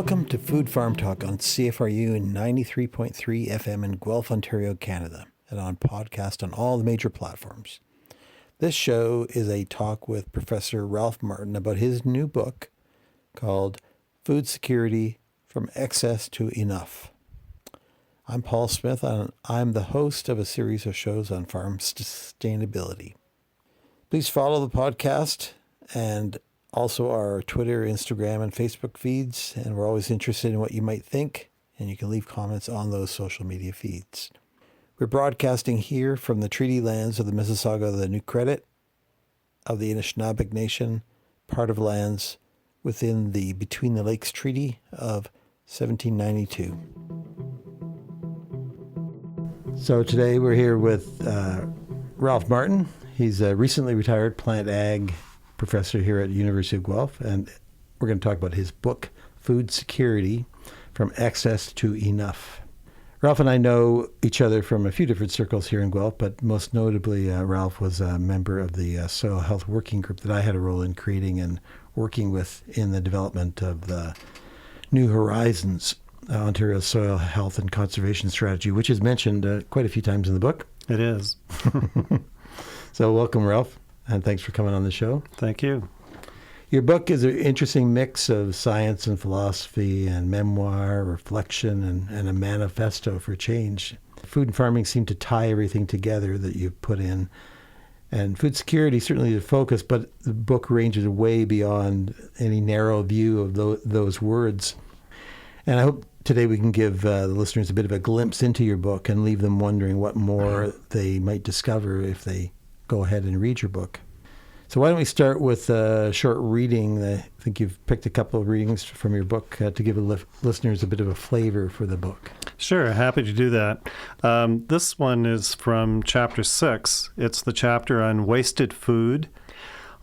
Welcome to Food Farm Talk on CFRU 93.3 FM in Guelph, Ontario, Canada, and on podcast on all the major platforms. This show is a talk with Professor Ralph Martin about his new book called Food Security from Excess to Enough. I'm Paul Smith, and I'm the host of a series of shows on farm sustainability. Please follow the podcast and also our Twitter, Instagram, and Facebook feeds, and we're always interested in what you might think, and you can leave comments on those social media feeds. We're broadcasting here from the treaty lands of the Mississauga of the New Credit of the Anishinaabeg Nation, part of lands within the Between the Lakes Treaty of 1792. So today we're here with Ralph Martin. He's a recently retired plant ag professor here at the University of Guelph, and we're going to talk about his book, Food Security from Excess to Enough. Ralph and I know each other from a few different circles here in Guelph, but most notably, Ralph was a member of the Soil Health Working Group that I had a role in creating and working with in the development of the New Horizons, Ontario Soil Health and Conservation Strategy, which is mentioned quite a few times in the book. It is. So welcome, Ralph, and thanks for coming on the show. Thank you. Your book is an interesting mix of science and philosophy and memoir, reflection, and a manifesto for change. Food and farming seem to tie everything together that you've put in. And food security certainly is a focus, but the book ranges way beyond any narrow view of those words. And I hope today we can give the listeners a bit of a glimpse into your book and leave them wondering what more they might discover if they go ahead and read your book. So why don't we start with a short reading? I think you've picked a couple of readings from your book to give listeners a bit of a flavor for the book. Sure, happy to do that. This one is from chapter 6. It's the chapter on wasted food.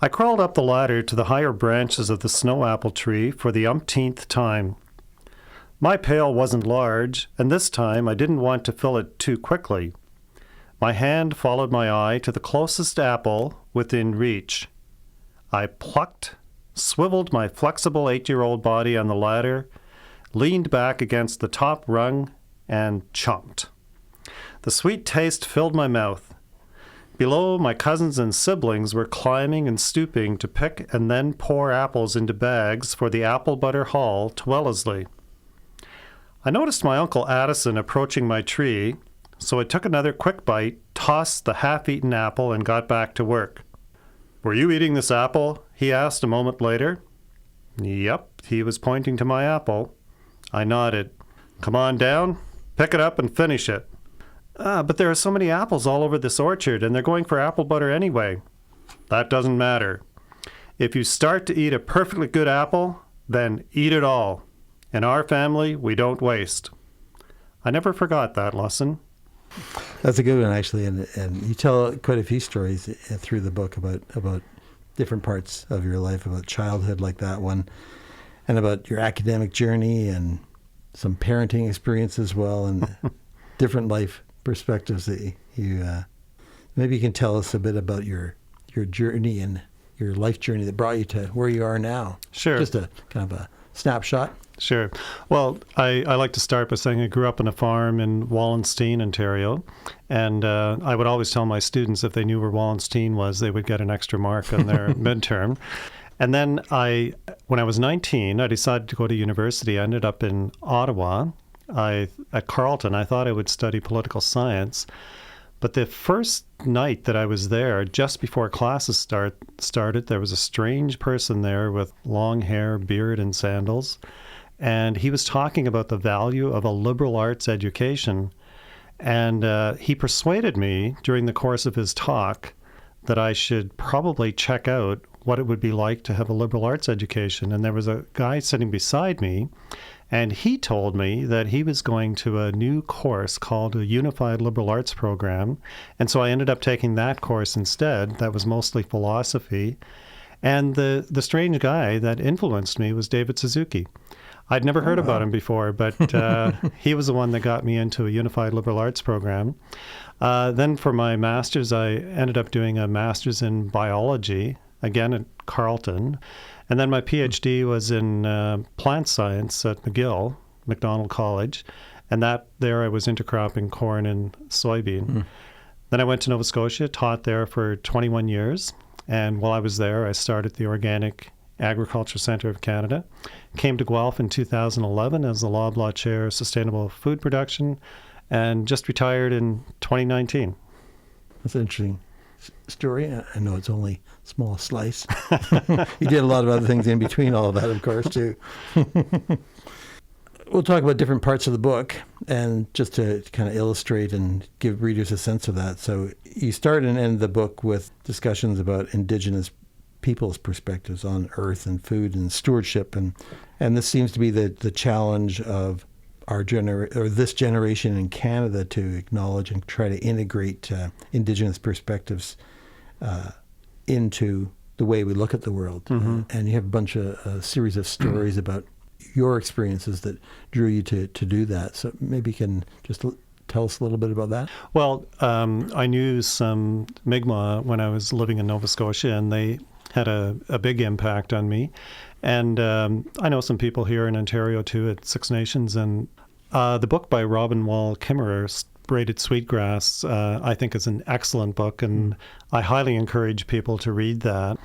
I crawled up the ladder to the higher branches of the snow apple tree for the umpteenth time. My pail wasn't large, and this time I didn't want to fill it too quickly. My hand followed my eye to the closest apple within reach. I plucked, swiveled my flexible 8-year-old body on the ladder, leaned back against the top rung, and chomped. The sweet taste filled my mouth. Below, my cousins and siblings were climbing and stooping to pick and then pour apples into bags for the apple butter haul to Wellesley. I noticed my Uncle Addison approaching my tree, so I took another quick bite, tossed the half-eaten apple, and got back to work. "Were you eating this apple?" he asked a moment later. "Yep," he was pointing to my apple. I nodded. "Come on down, pick it up and finish it." But there are so many apples all over this orchard, and they're going for apple butter anyway." "That doesn't matter. If you start to eat a perfectly good apple, then eat it all. In our family, we don't waste." I never forgot that lesson. That's a good one, actually, and you tell quite a few stories through the book about different parts of your life, about childhood like that one, and about your academic journey and some parenting experience as well, and different life perspectives that you maybe you can tell us a bit about your journey and your life journey that brought you to where you are now. Sure. Just a kind of a snapshot. Sure. Well, I like to start by saying I grew up on a farm in Wallenstein, Ontario, and I would always tell my students if they knew where Wallenstein was, they would get an extra mark on their midterm. And then when I was 19, I decided to go to university. I ended up in Ottawa. At Carleton, I thought I would study political science. But the first night that I was there, just before classes started, there was a strange person there with long hair, beard, and sandals. And he was talking about the value of a liberal arts education. And he persuaded me during the course of his talk that I should probably check out what it would be like to have a liberal arts education. And there was a guy sitting beside me, and he told me that he was going to a new course called a Unified Liberal Arts Program. And so I ended up taking that course instead. That was mostly philosophy. And the strange guy that influenced me was David Suzuki. I'd never heard about him before, but he was the one that got me into a Unified Liberal Arts Program. Then for my master's, I ended up doing a master's in biology again at Carleton. And then my PhD was in plant science at McGill, McDonald College. And there I was intercropping corn and soybean. Then I went to Nova Scotia, taught there for 21 years. And while I was there, I started the Organic Agriculture Centre of Canada. Came to Guelph in 2011 as the Loblaw Chair of Sustainable Food Production, and just retired in 2019. That's an interesting story. I know it's only a small slice. You did a lot of other things in between all of that, of course, too. We'll talk about different parts of the book, and just to kind of illustrate and give readers a sense of that. So you start and end the book with discussions about Indigenous people's perspectives on earth and food and stewardship, and this seems to be the challenge of our this generation in Canada, to acknowledge and try to integrate Indigenous perspectives into the way we look at the world. And you have a series of stories about your experiences that drew you to do that. So maybe you can just tell us a little bit about that. Well, I knew some Mi'kmaq when I was living in Nova Scotia, and they had a big impact on me. And I know some people here in Ontario too at Six Nations. And the book by Robin Wall Kimmerer, Braided Sweetgrass, I think is an excellent book, and I highly encourage people to read that.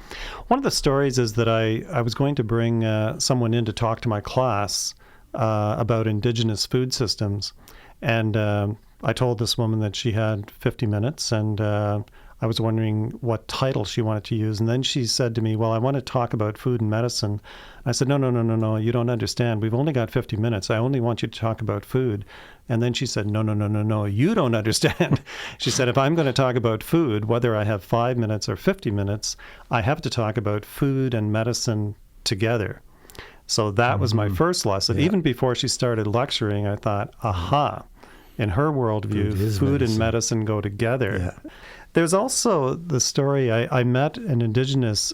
One of the stories is that I was going to bring someone in to talk to my class about Indigenous food systems. And I told this woman that she had 50 minutes, and I was wondering what title she wanted to use. And then she said to me, well, I want to talk about food and medicine. I said, no, you don't understand. We've only got 50 minutes. I only want you to talk about food. And then she said, no, you don't understand. She said, if I'm going to talk about food, whether I have 5 minutes or 50 minutes, I have to talk about food and medicine together. So that was my first lesson. Even before she started lecturing, I thought, aha, in her worldview, food and medicine go together. Yeah. There's also the story, I met an Indigenous,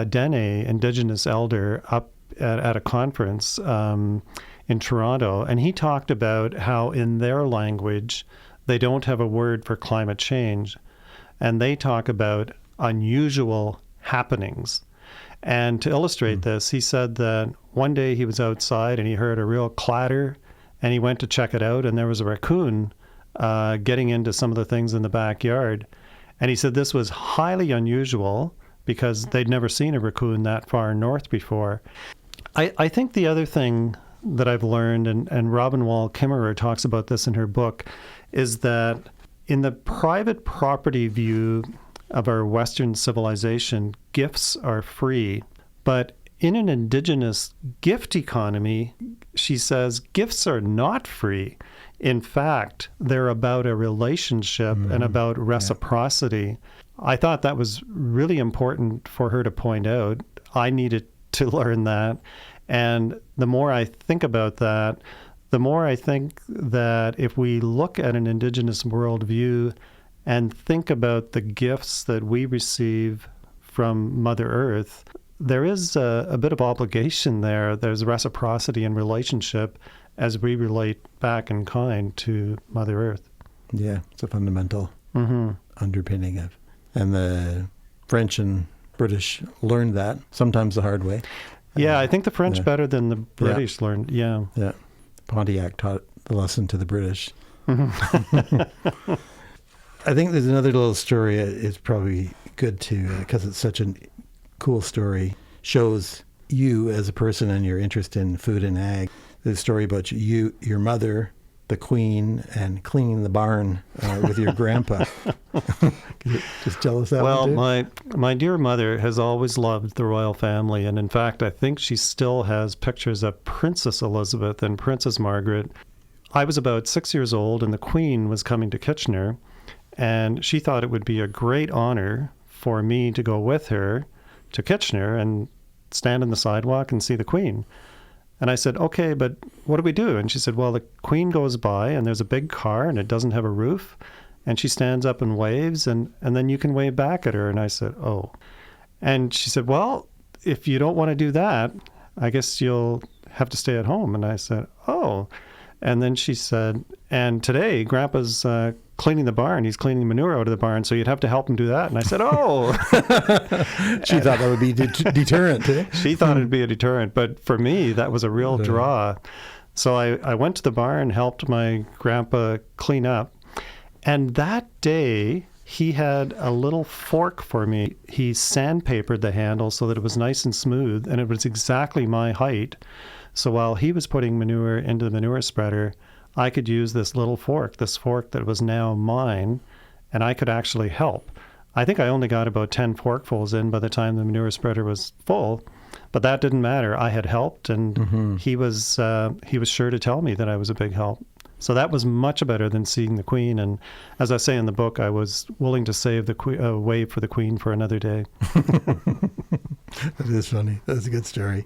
Dene Indigenous elder up at a conference in Toronto, and he talked about how in their language, they don't have a word for climate change, and they talk about unusual happenings. And to illustrate this, he said that one day he was outside and he heard a real clatter, and he went to check it out, and there was a raccoon getting into some of the things in the backyard. And he said this was highly unusual because they'd never seen a raccoon that far north before. I think the other thing that I've learned, and Robin Wall Kimmerer talks about this in her book, is that in the private property view of our Western civilization, gifts are free. But in an Indigenous gift economy, she says, gifts are not free. In fact, they're about a relationship and about reciprocity. I thought that was really important for her to point out. I needed to learn that. And the more I think about that, the more I think that if we look at an Indigenous worldview and think about the gifts that we receive from Mother Earth, there is a bit of obligation there. There's reciprocity and relationship as we relate back in kind to Mother Earth. Yeah, it's a fundamental underpinning of. And the French and British learned that, sometimes the hard way. Yeah, I think the French better than the British learned. Yeah. Pontiac taught the lesson to the British. I think there's another little story. It's probably good to, because it's such a cool story, shows you as a person and your interest in food and ag. The story about you, your mother, the Queen, and cleaning the barn with your grandpa. Can you just tell us that one too? Well, my dear mother has always loved the royal family, and in fact, I think she still has pictures of Princess Elizabeth and Princess Margaret. I was about 6 years old, and the Queen was coming to Kitchener, and she thought it would be a great honor for me to go with her to Kitchener and stand on the sidewalk and see the Queen. And I said, okay, but what do we do? And she said, well, the Queen goes by and there's a big car and it doesn't have a roof. And she stands up and waves and then you can wave back at her. And I said, oh. And she said, well, if you don't want to do that, I guess you'll have to stay at home. And I said, oh. And then she said, and today Grandpa's cleaning the barn. He's cleaning manure out of the barn, so you'd have to help him do that. And I said, oh. She thought that would be deterrent. Eh? She thought it'd be a deterrent, but for me, that was a real draw. So I went to the barn, helped my grandpa clean up. And that day, he had a little fork for me. He sandpapered the handle so that it was nice and smooth, and it was exactly my height. So while he was putting manure into the manure spreader, I could use this little fork, this fork that was now mine, and I could actually help. I think I only got about 10 forkfuls in by the time the manure spreader was full, but that didn't matter. I had helped, and he was sure to tell me that I was a big help. So that was much better than seeing the Queen. And as I say in the book, I was willing to save the wave for the Queen for another day. That is funny. That's a good story.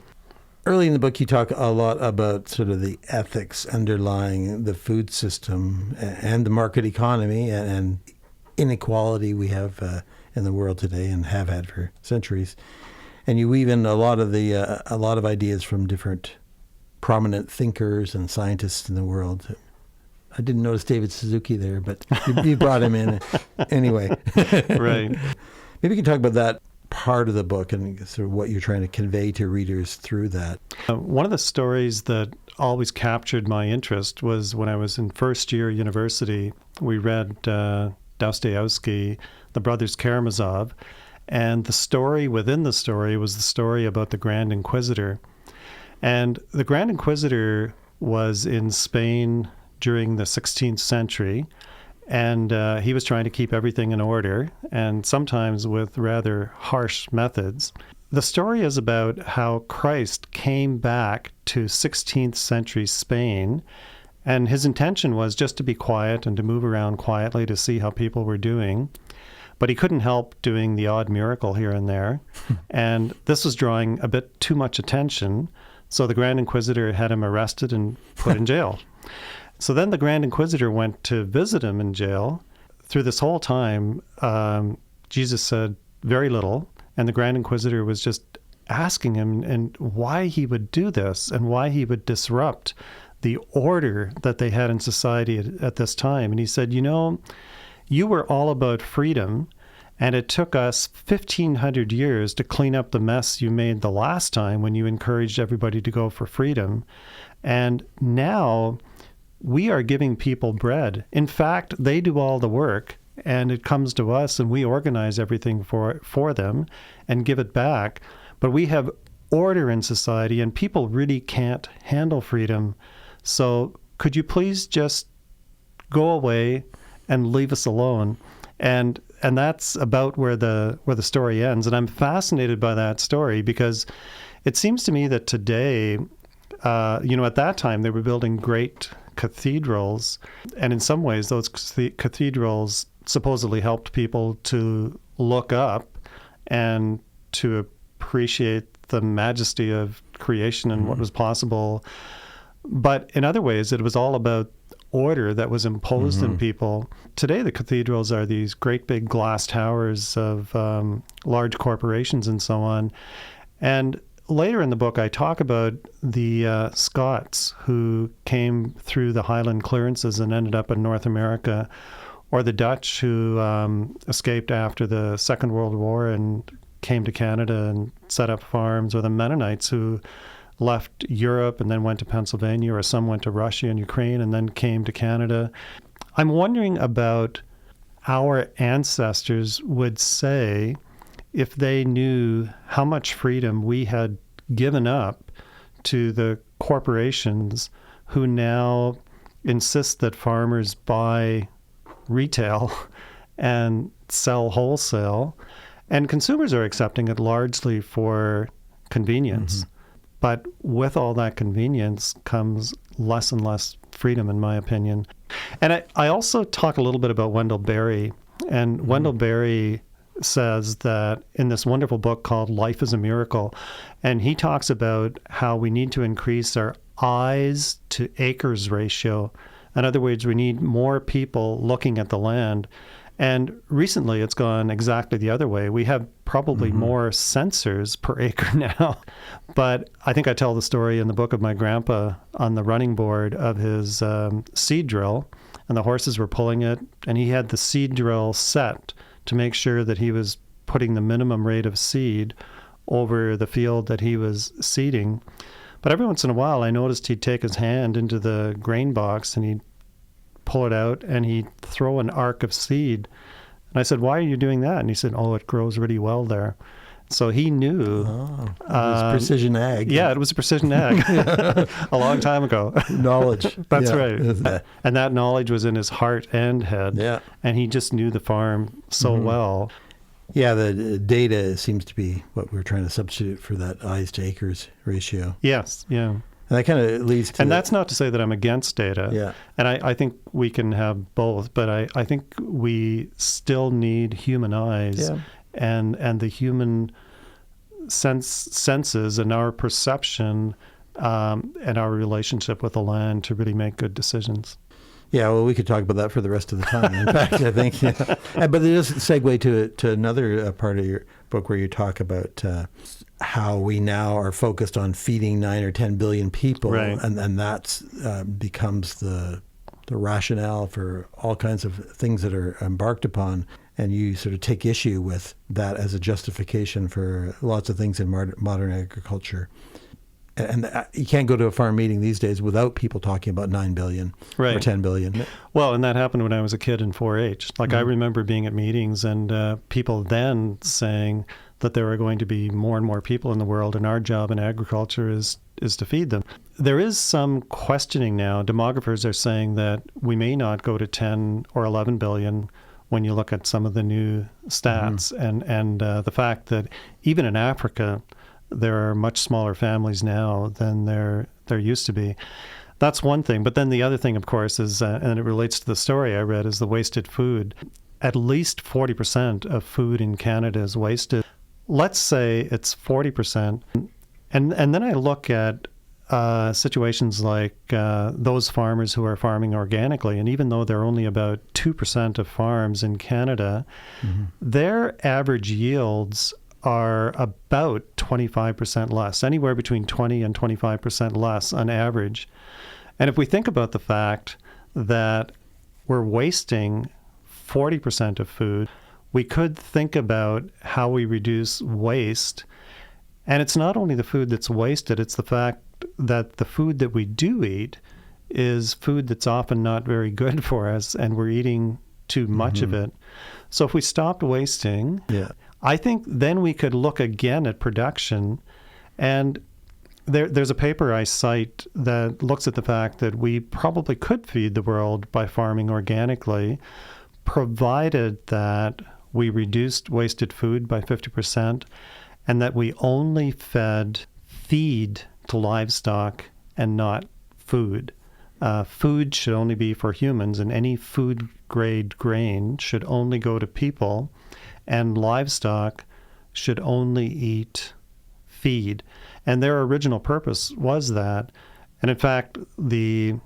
Early in the book, you talk a lot about sort of the ethics underlying the food system and the market economy and inequality we have in the world today and have had for centuries. And you weave in a lot of ideas from different prominent thinkers and scientists in the world. I didn't notice David Suzuki there, but you brought him in anyway. Right. Maybe you can talk about that part of the book and sort of what you're trying to convey to readers through that. One of the stories that always captured my interest was when I was in first year university. We read Dostoevsky, The Brothers Karamazov, and the story within the story was the story about the Grand Inquisitor. And the Grand Inquisitor was in Spain during the 16th century, and he was trying to keep everything in order, and sometimes with rather harsh methods. The story is about how Christ came back to 16th century Spain, and his intention was just to be quiet and to move around quietly to see how people were doing. But he couldn't help doing the odd miracle here and there, and this was drawing a bit too much attention, so the Grand Inquisitor had him arrested and put in jail. So then the Grand Inquisitor went to visit him in jail. Through this whole time, Jesus said very little, and the Grand Inquisitor was just asking him and why he would do this and why he would disrupt the order that they had in society at this time. And he said, you were all about freedom, and it took us 1,500 years to clean up the mess you made the last time when you encouraged everybody to go for freedom. And now we are giving people bread. In fact, they do all the work, and it comes to us, and we organize everything for them and give it back. But we have order in society, and people really can't handle freedom. So could you please just go away and leave us alone? And that's about where the story ends. And I'm fascinated by that story because it seems to me that today, at that time, they were building great cathedrals. And in some ways, those cathedrals supposedly helped people to look up and to appreciate the majesty of creation and what was possible. But in other ways, it was all about order that was imposed in people. Today, the cathedrals are these great big glass towers of large corporations and so on. And later in the book, I talk about the Scots who came through the Highland clearances and ended up in North America, or the Dutch who escaped after the Second World War and came to Canada and set up farms, or the Mennonites who left Europe and then went to Pennsylvania, or some went to Russia and Ukraine and then came to Canada. I'm wondering about our ancestors would say if they knew how much freedom we had given up to the corporations who now insist that farmers buy retail and sell wholesale, and consumers are accepting it largely for convenience. But with all that convenience comes less and less freedom, in my opinion. And I also talk a little bit about Wendell Berry. And Wendell Berry says that in this wonderful book called Life is a Miracle, and he talks about how we need to increase our eyes to acres ratio. In other words, we need more people looking at the land. And recently, it's gone exactly the other way. We have probably more sensors per acre now. But I think I tell the story in the book of my grandpa on the running board of his seed drill. and the horses were pulling it, and he had the seed drill set to make sure that he was putting the minimum rate of seed over the field that he was seeding. But every once in a while, I noticed he'd take his hand into the grain box and he'd pull it out and he'd throw an arc of seed. And I said, "Why are you doing that?" And he said, "Oh, it grows really well there." So he knew. Oh, it was precision ag. Yeah, it was a precision ag a long time ago. Knowledge. That's Yeah. right. And that knowledge was in his heart and head. Yeah. And he just knew the farm so well. Yeah, the data seems to be what we're trying to substitute for that eyes to acres ratio. Yes, yeah. And that kind of leads to... And that's not to say that I'm against data. Yeah. And I think we can have both, but I think we still need human eyes and the human senses and our perception and our relationship with the land to really make good decisions. Yeah, well, we could talk about that for the rest of the time. In fact, I think. Yeah. But it does segue to another part of your book where you talk about how we now are focused on feeding 9 or 10 billion people, right. and that's becomes the rationale for all kinds of things that are embarked upon. And you sort of take issue with that as a justification for lots of things in modern agriculture. And you can't go to a farm meeting these days without people talking about 9 billion right. or 10 billion. Well, and that happened when I was a kid in 4-H. Like I remember being at meetings and people then saying that there are going to be more and more people in the world, and our job in agriculture is to feed them. There is some questioning now. Demographers are saying that we may not go to 10 or 11 billion when you look at some of the new stats, and the fact that even in Africa, there are much smaller families now than there used to be. That's one thing. But then the other thing, of course, is, and it relates to the story I read, is the wasted food. At least 40% of food in Canada is wasted. Let's say it's 40%. And then I look at situations like those farmers who are farming organically, and even though they're only about 2% of farms in Canada, their average yields are about 25% less, anywhere between 20 and 25% less on average. And if we think about the fact that we're wasting 40% of food, we could think about how we reduce waste. And it's not only the food that's wasted, it's the fact that the food that we do eat is food that's often not very good for us, and we're eating too much of it. So if we stopped wasting, I think then we could look again at production. And there's a paper I cite that looks at the fact that we probably could feed the world by farming organically, provided that we reduced wasted food by 50% and that we only fed feed to livestock and not food. Food should only be for humans, and any food-grade grain should only go to people, and livestock should only eat feed. And their original purpose was that. And in fact, and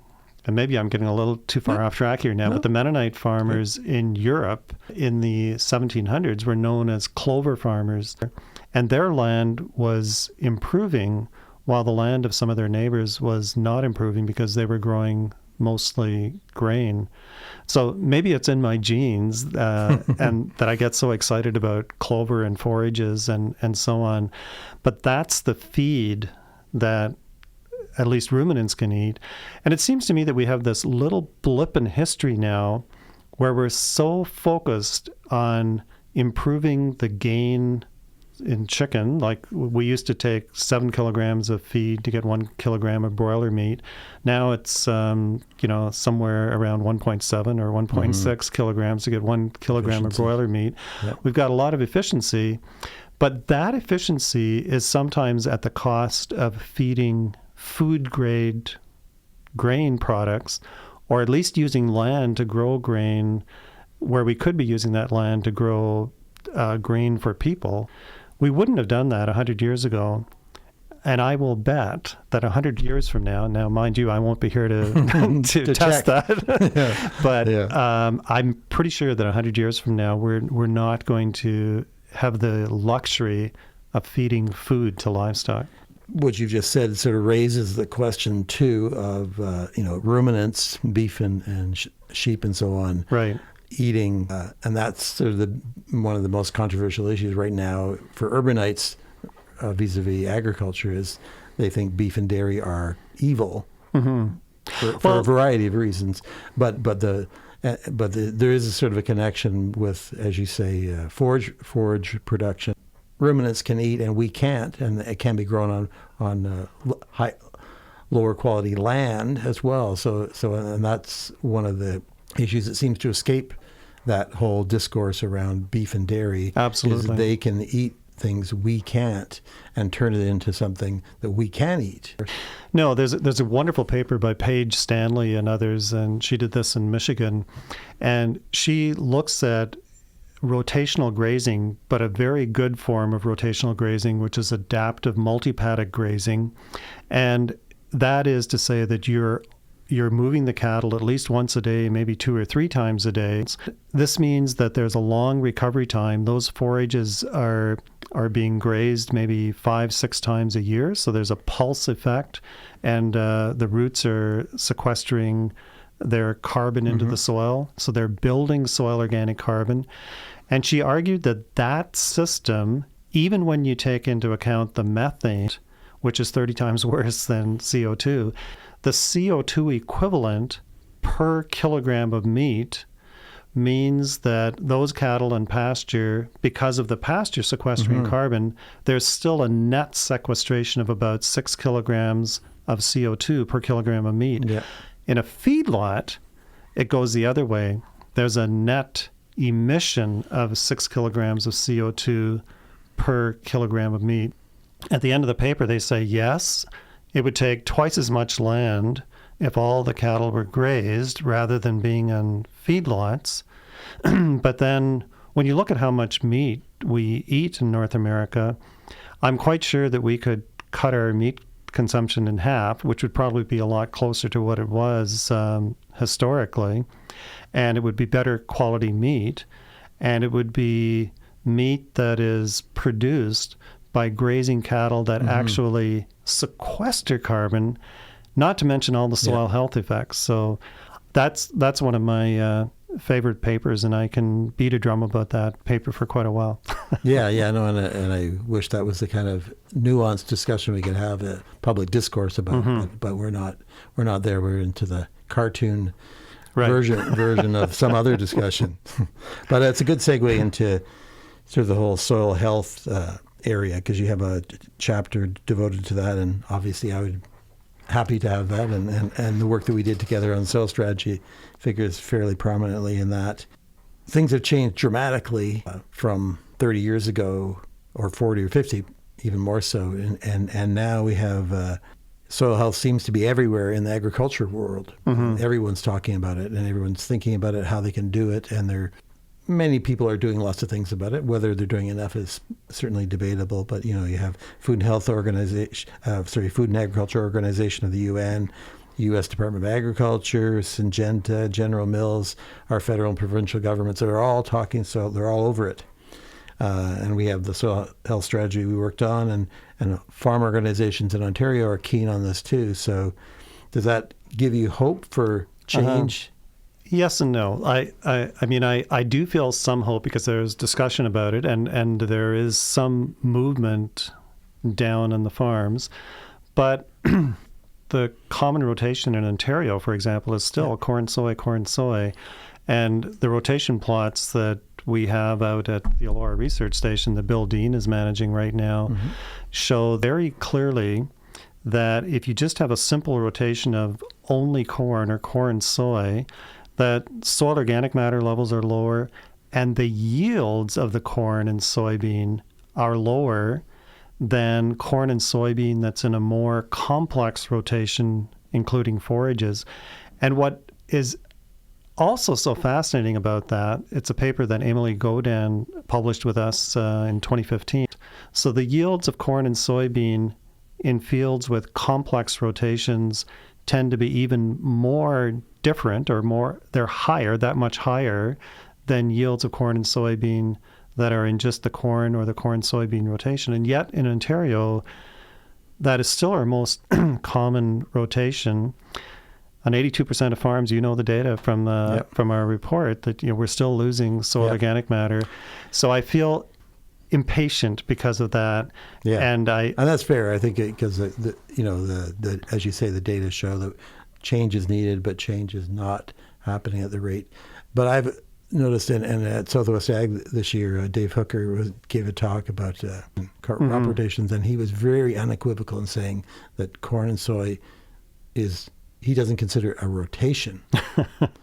maybe I'm getting a little too far off track here now, but the Mennonite farmers in Europe in the 1700s were known as clover farmers. And their land was improving while the land of some of their neighbors was not improving because they were growing mostly grain. So maybe it's in my genes and that I get so excited about clover and forages and so on. But that's the feed that at least ruminants can eat. And it seems to me that we have this little blip in history now where we're so focused on improving the gain in chicken. Like we used to take 7 kilograms of feed to get 1 kilogram of broiler meat. Now it's somewhere around 1.7 or 1.6 kilograms to get 1 kilogram of broiler meat. Yep. We've got a lot of efficiency, but that efficiency is sometimes at the cost of feeding food grade grain products, or at least using land to grow grain where we could be using that land to grow grain for people. We wouldn't have done that 100 years ago. And I will bet that 100 years from now, mind you, I won't be here to test that, but I'm pretty sure that 100 years from now, we're not going to have the luxury of feeding food to livestock. what you've just said sort of raises the question too of ruminants, beef and sheep and so on, Right. eating, and that's sort of one of the most controversial issues right now for urbanites vis-a-vis agriculture is they think beef and dairy are evil for a variety of reasons, but there is a sort of a connection with, as you say, forage production. Ruminants can eat and we can't, and it can be grown on lower quality land as well. So and that's one of the issues that seems to escape that whole discourse around beef and dairy. Absolutely. Is they can eat things we can't and turn it into something that we can eat. No, there's a wonderful paper by Paige Stanley and others, and she did this in Michigan, and she looks at rotational grazing, but a very good form of rotational grazing, which is adaptive multi-paddock grazing. And that is to say that you're moving the cattle at least once a day, maybe 2 or 3 times a day. This means that there's a long recovery time. Those forages are being grazed maybe 5-6 times a year. So there's a pulse effect, and the roots are sequestering their carbon into the soil. So they're building soil organic carbon. And she argued that system, even when you take into account the methane, which is 30 times worse than CO2, the CO2 equivalent per kilogram of meat means that those cattle in pasture, because of the pasture sequestering carbon, there's still a net sequestration of about 6 kilograms of CO2 per kilogram of meat. Yeah. In a feedlot, it goes the other way. There's a net emission of 6 kilograms of CO2 per kilogram of meat. At the end of the paper, they say, yes, it would take twice as much land if all the cattle were grazed rather than being on feedlots. But then when you look at how much meat we eat in North America, I'm quite sure that we could cut our meat consumption in half, which would probably be a lot closer to what it was historically. And it would be better quality meat. And it would be meat that is produced by grazing cattle that actually sequester carbon, not to mention all the soil health effects. So that's one of my favorite papers, and I can beat a drum about that paper for quite a while. And I wish that was the kind of nuanced discussion we could have a public discourse about, but we're not there. We're into the cartoon version of some other discussion. But it's a good segue into sort of the whole soil health area, because you have a chapter devoted to that, and obviously I would happy to have that, and the work that we did together on soil strategy figures fairly prominently in that. Things have changed dramatically from 30 years ago, or 40 or 50, even more so, and now we have soil health seems to be everywhere in the agriculture world. Everyone's talking about it, and everyone's thinking about it, how they can do it, and many people are doing lots of things about it. Whether they're doing enough is certainly debatable, but you have Food and Agriculture Organization of the UN, U.S. Department of Agriculture, Syngenta, General Mills, our federal and provincial governments are all talking, so they're all over it. And we have the soil health strategy we worked on, and farm organizations in Ontario are keen on this too. So does that give you hope for change? Yes and no. I mean, I do feel some hope because there's discussion about it, and there is some movement down on the farms. But the common rotation in Ontario, for example, is still corn, soy. And the rotation plots that we have out at the Elora Research Station that Bill Dean is managing right now show very clearly that if you just have a simple rotation of only corn or corn soy, that soil organic matter levels are lower, and the yields of the corn and soybean are lower than corn and soybean that's in a more complex rotation, including forages. And what is also so fascinating about that, it's a paper that Emily Godin published with us in 2015. So the yields of corn and soybean in fields with complex rotations tend to be even more different, or more, they're higher, that much higher than yields of corn and soybean that are in just the corn or the corn-soybean rotation. And yet in Ontario, that is still our most common rotation. On 82% of farms, you know the data from from our report that we're still losing soil organic matter. So I feel impatient because of that. Yeah, and that's fair. I think because the as you say, the data show that change is needed, but change is not happening at the rate. But I've noticed, and at Southwest Ag this year, Dave Hooker gave a talk about crop rotations, and he was very unequivocal in saying that corn and soy he doesn't consider a rotation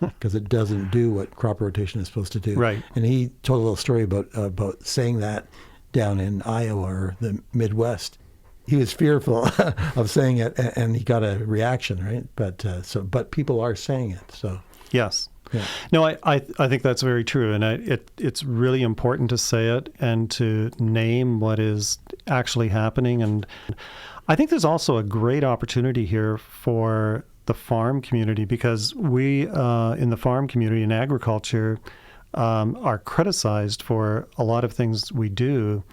because it doesn't do what crop rotation is supposed to do. Right. And he told a little story about saying that down in Iowa or the Midwest. He was fearful of saying it, and he got a reaction, right? But people are saying it. So yes. Yeah. No, I think that's very true, and it's really important to say it and to name what is actually happening. And I think there's also a great opportunity here for the farm community, because we in the farm community in agriculture are criticized for a lot of things we do.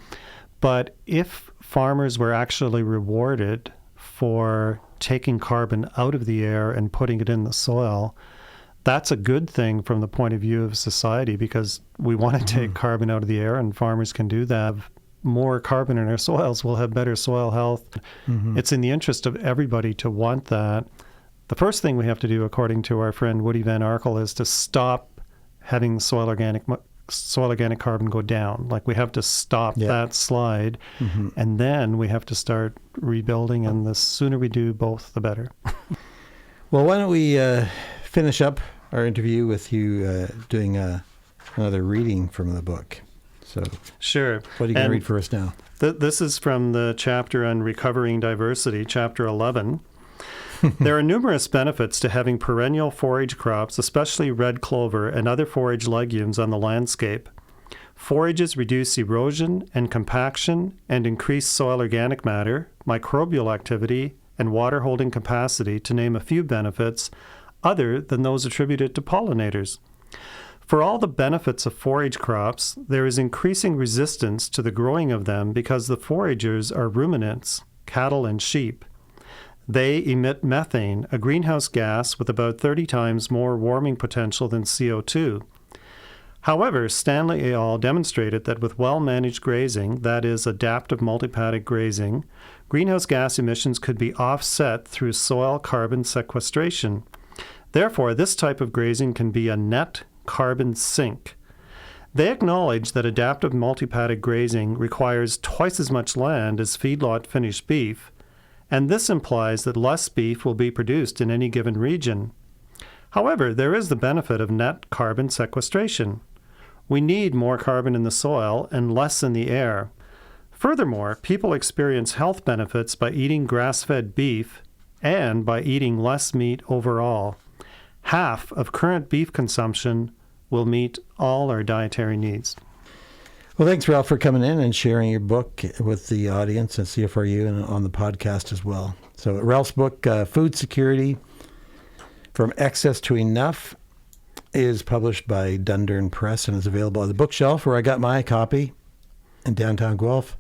But if farmers were actually rewarded for taking carbon out of the air and putting it in the soil, that's a good thing from the point of view of society, because we want to take carbon out of the air, and farmers can do that. More carbon in our soils, we'll have better soil health. It's in the interest of everybody to want that. The first thing we have to do, according to our friend Woody Van Arkel, is to stop having soil organic carbon go down. Like, we have to stop that slide, and then we have to start rebuilding, and the sooner we do both, the better. Well, why don't we finish up our interview with you doing another reading from the book. So, sure. What are you going to read for us now? This is from the chapter on recovering diversity, chapter 11. There are numerous benefits to having perennial forage crops, especially red clover and other forage legumes on the landscape. Forages reduce erosion and compaction and increase soil organic matter, microbial activity, and water holding capacity, to name a few benefits other than those attributed to pollinators. For all the benefits of forage crops, there is increasing resistance to the growing of them because the foragers are ruminants, cattle and sheep. They emit methane, a greenhouse gas with about 30 times more warming potential than CO2. However, Stanley et al. Demonstrated that with well-managed grazing, that is, adaptive multipaddock grazing, greenhouse gas emissions could be offset through soil carbon sequestration. Therefore, this type of grazing can be a net carbon sink. They acknowledge that adaptive multipaddock grazing requires twice as much land as feedlot finished beef, and this implies that less beef will be produced in any given region. However, there is the benefit of net carbon sequestration. We need more carbon in the soil and less in the air. Furthermore, people experience health benefits by eating grass-fed beef and by eating less meat overall. Half of current beef consumption will meet all our dietary needs. Well, thanks, Ralph, for coming in and sharing your book with the audience and CFRU and on the podcast as well. So Ralph's book, Food Security From Excess to Enough, is published by Dundurn Press and is available at the bookshelf where I got my copy in downtown Guelph,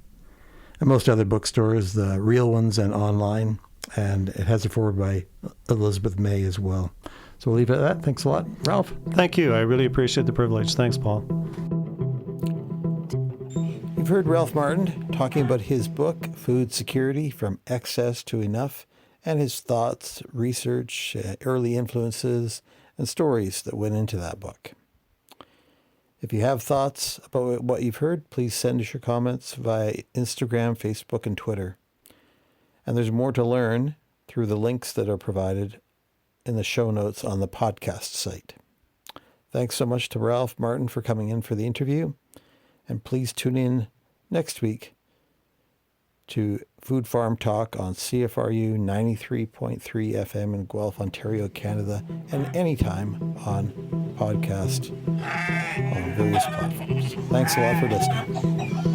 and most other bookstores, the real ones and online. And it has a foreword by Elizabeth May as well. So we'll leave it at that. Thanks a lot, Ralph. Thank you. I really appreciate the privilege. Thanks, Paul. You've heard Ralph Martin talking about his book, Food Security From Excess to Enough, and his thoughts, research, early influences, and stories that went into that book. If you have thoughts about what you've heard, please send us your comments via Instagram, Facebook, and Twitter. And there's more to learn through the links that are provided in the show notes on the podcast site. Thanks so much to Ralph Martin for coming in for the interview. And please tune in next week to Food Farm Talk on CFRU 93.3 FM in Guelph, Ontario, Canada, and anytime on podcast on various platforms. Thanks a lot for listening.